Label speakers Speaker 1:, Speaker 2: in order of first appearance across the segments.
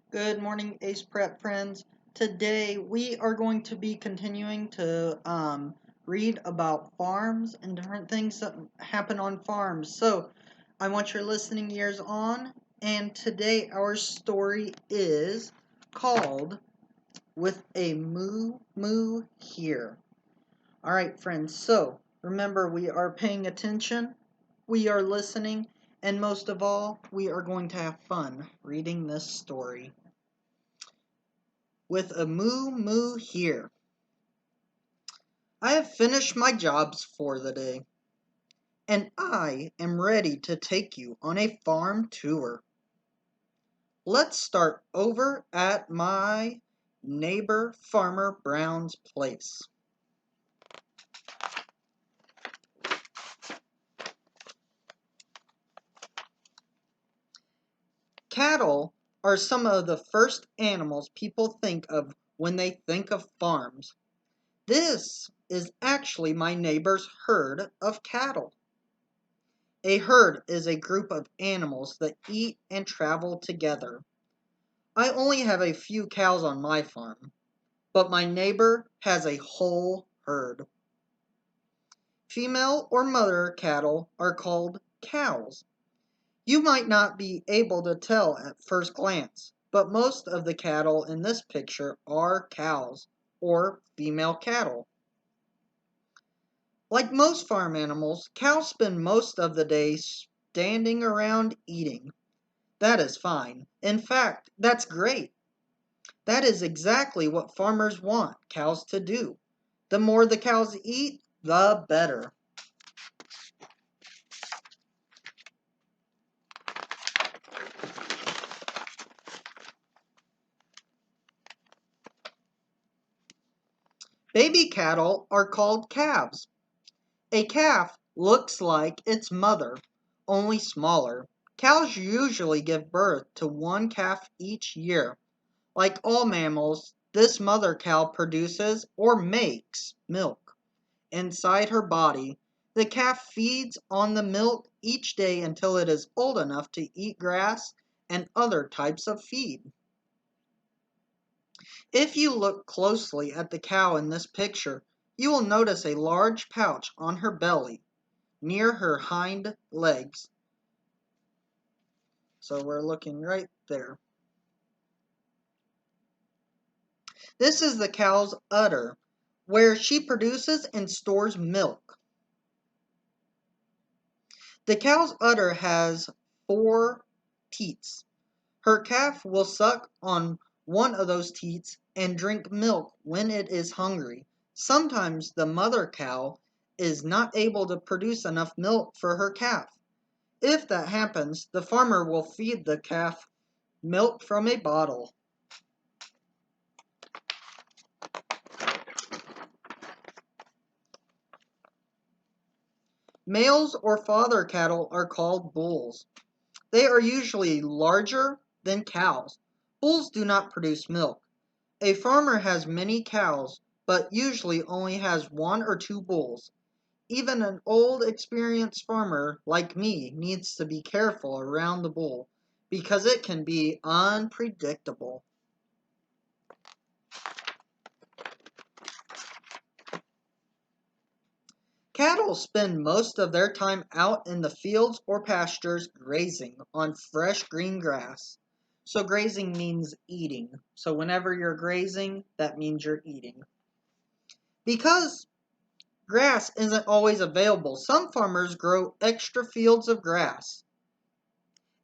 Speaker 1: Good morning, Ace Prep friends. Today we are going to be continuing to read about farms and different things that happen on farms. So I want your listening ears on, and today our story is called With a Moo Moo Here. All right, friends, so remember we are paying attention, we are listening, and most of all, we are going to have fun reading this story. With a moo moo here. I have finished my jobs for the day, and I am ready to take you on a farm tour. Let's start over at my neighbor Farmer Brown's place. Cattle are some of the first animals people think of when they think of farms. This is actually my neighbor's herd of cattle. A herd is a group of animals that eat and travel together. I only have a few cows on my farm, but my neighbor has a whole herd. Female or mother cattle are called cows. You might not be able to tell at first glance, but most of the cattle in this picture are cows or female cattle. Like most farm animals, cows spend most of the day standing around eating. That is fine. In fact, that's great. That is exactly what farmers want cows to do. The more the cows eat, the better. Baby cattle are called calves. A calf looks like its mother, only smaller. Cows usually give birth to one calf each year. Like all mammals, this mother cow produces or makes milk. Inside her body, the calf feeds on the milk each day until it is old enough to eat grass and other types of feed. If you look closely at the cow in this picture, you will notice a large pouch on her belly near her hind legs. So we're looking right there. This is the cow's udder, where she produces and stores milk. The cow's udder has 4 teats. Her calf will suck on one of those teats and drink milk when it is hungry. Sometimes the mother cow is not able to produce enough milk for her calf. If that happens, the farmer will feed the calf milk from a bottle. Males or father cattle are called bulls. They are usually larger than cows. Bulls do not produce milk. A farmer has many cows, but usually only has 1 or 2 bulls. Even an old, experienced farmer like me needs to be careful around the bull because it can be unpredictable. Cattle spend most of their time out in the fields or pastures grazing on fresh green grass. So grazing means eating. So whenever you're grazing, that means you're eating. Because grass isn't always available, some farmers grow extra fields of grass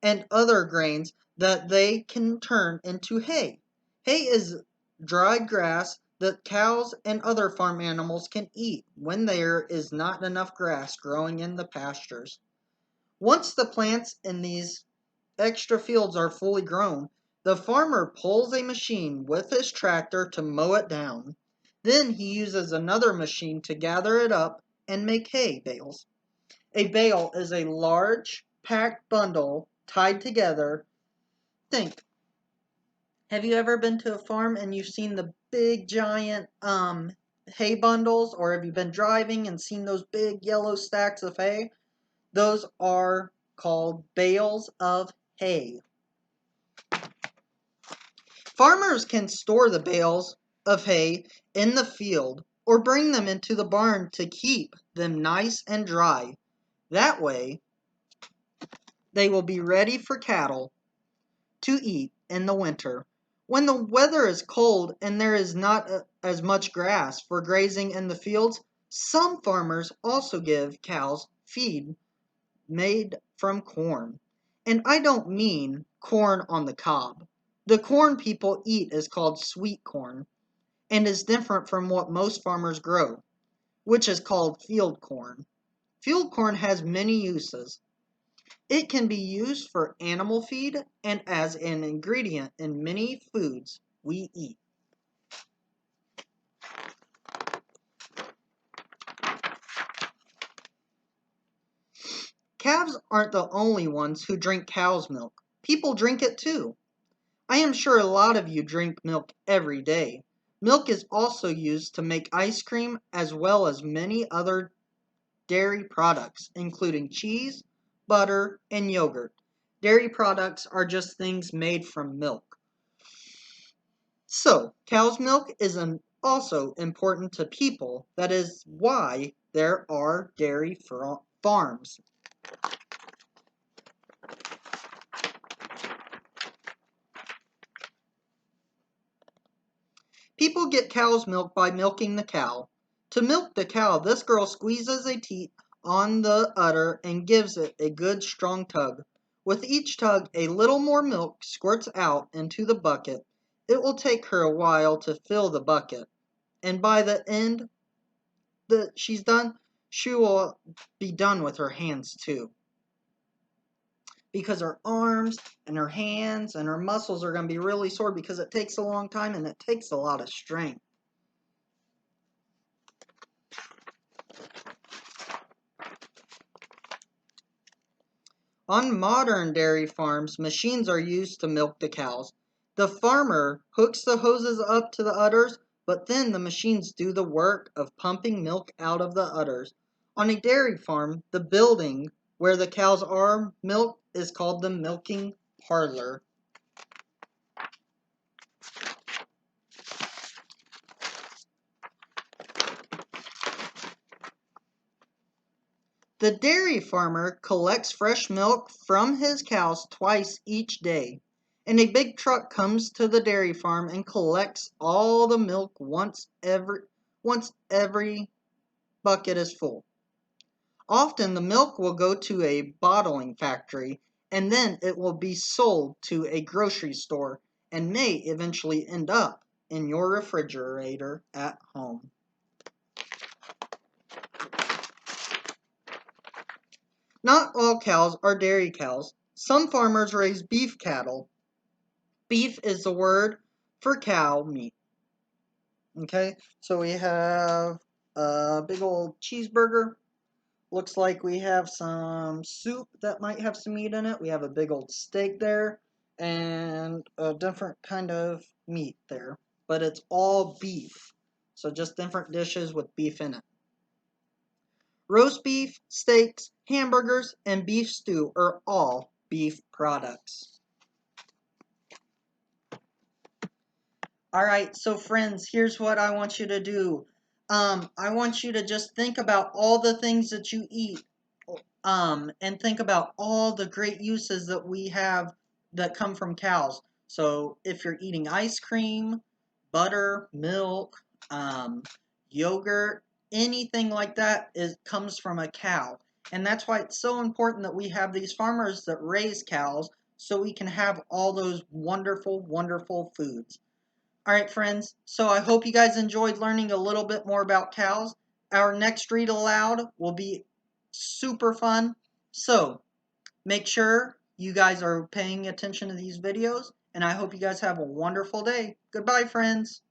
Speaker 1: and other grains that they can turn into hay. Hay is dried grass that cows and other farm animals can eat when there is not enough grass growing in the pastures. Once the plants in these extra fields are fully grown, the farmer pulls a machine with his tractor to mow it down. Then he uses another machine to gather it up and make hay bales. A bale is a large, packed bundle tied together. Think, have you ever been to a farm and you've seen the big giant hay bundles, or have you been driving and seen those big yellow stacks of hay? Those are called bales of hay. Farmers can store the bales of hay in the field or bring them into the barn to keep them nice and dry. That way, they will be ready for cattle to eat in the winter. When the weather is cold and there is not as much grass for grazing in the fields, some farmers also give cows feed made from corn. And I don't mean corn on the cob. The corn people eat is called sweet corn and is different from what most farmers grow, which is called field corn. Field corn has many uses. It can be used for animal feed and as an ingredient in many foods we eat. Calves aren't the only ones who drink cow's milk. People drink it too. I am sure a lot of you drink milk every day. Milk is also used to make ice cream as well as many other dairy products, including cheese, butter, and yogurt. Dairy products are just things made from milk. So, cow's milk is also important to people. That is why there are dairy farms. People get cow's milk by milking the cow. To milk the cow, this girl squeezes a teat on the udder and gives it a good strong tug. With each tug, a little more milk squirts out into the bucket. It will take her a while to fill the bucket, and by the end that she's done, she will be done with her hands too. Because her arms and her hands and her muscles are going to be really sore because it takes a long time and it takes a lot of strength. On modern dairy farms, machines are used to milk the cows. The farmer hooks the hoses up to the udders, but then the machines do the work of pumping milk out of the udders. On a dairy farm, the building where the cows are milked is called the milking parlor. The dairy farmer collects fresh milk from his cows twice each day, and a big truck comes to the dairy farm and collects all the milk once every bucket is full. Often the milk will go to a bottling factory and then it will be sold to a grocery store and may eventually end up in your refrigerator at home. Not all cows are dairy cows. Some farmers raise beef cattle. Beef is the word for cow meat. Okay, so we have a big old cheeseburger. Looks like we have some soup that might have some meat in it. We have a big old steak there and a different kind of meat there. But it's all beef. So just different dishes with beef in it. Roast beef, steaks, hamburgers, and beef stew are all beef products. Alright, so friends, here's what I want you to do. I want you to just think about all the things that you eat, and think about all the great uses that we have that come from cows. So if you're eating ice cream, butter, milk, yogurt, anything like that comes from a cow. And that's why it's so important that we have these farmers that raise cows so we can have all those wonderful, wonderful foods. Alright friends, so I hope you guys enjoyed learning a little bit more about cows. Our next read aloud will be super fun. So make sure you guys are paying attention to these videos, and I hope you guys have a wonderful day. Goodbye friends.